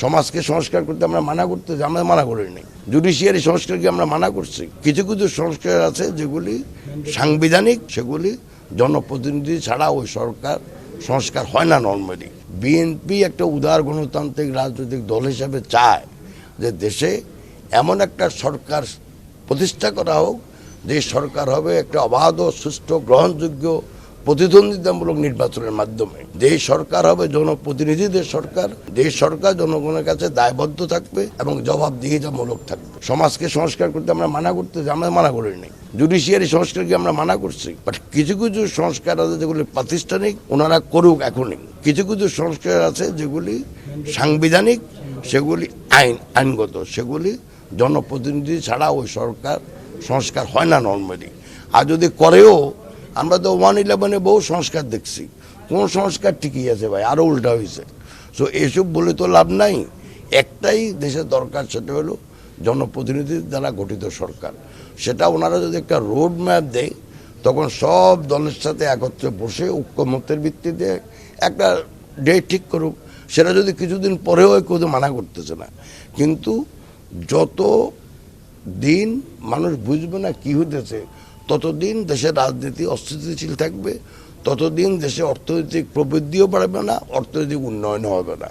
সমাজকে সংস্কার করতে আমরা মানা করতে আমরা মানা করিনি। জুডিশিয়ারি সংস্কারকে আমরা মানা করছি। কিছু কিছু সংস্কার আছে যেগুলি সাংবিধানিক, সেগুলি জনপ্রতিনিধি ছাড়া ওই সরকার সংস্কার হয় না নর্মালি। বিএনপি একটা উদার গণতান্ত্রিক রাজনৈতিক দল হিসাবে চায় যে দেশে এমন একটা সরকার প্রতিষ্ঠা করা হোক যে সরকার হবে একটা অবাধ, সুষ্ঠু, গ্রহণযোগ্য প্রতিদ্বন্দ্বিতামূলক নির্বাচনের মাধ্যমে। যে সরকার হবে জনপ্রতিনিধিদের সরকার, যে সরকার জনগণের কাছে দায়বদ্ধ থাকবে এবং জবাবদিহিতামূলক থাকবে। সমাজকে সংস্কার করতে আমরা মানা করতে আমরা মানা করিনি। জুডিশিয়ারি সংস্কারকে আমরা মানা করছি। বাট কিছু কিছু সংস্কার আছে যেগুলি প্রাতিষ্ঠানিক, ওনারা করুক এখনই। কিছু কিছু সংস্কার আছে যেগুলি সাংবিধানিক, সেগুলি আইনগত, সেগুলি জনপ্রতিনিধি ছাড়া ওই সরকার সংস্কার হয় না নর্মালি। আর যদি করেও, আমরা তো 111-এ বহু সংস্কার দেখছি, কোন সংস্কার ঠিকই আছে ভাই, আরও উল্টা হয়েছে। সো এসব বলে তো লাভ নাই। একটাই দেশের দরকার, সেটা হলো জনপ্রতিনিধির দ্বারা গঠিত সরকার। সেটা ওনারা যদি একটা রোড ম্যাপ দেয়, তখন সব দলের সাথে একত্রে বসে ঐক্যমত্যের ভিত্তিতে একটা ডেট ঠিক করুক। সেটা যদি কিছুদিন পরেও কেউ মানা করতেছে না, কিন্তু যত দিন মানুষ বুঝবে না কি হইতেছে, ততদিন দেশের রাজনীতি অস্থিতিশীল থাকবে, ততদিন দেশে অর্থনৈতিক প্রবৃদ্ধিও বাড়বে না, অর্থনৈতিক উন্নয়নও হবে না।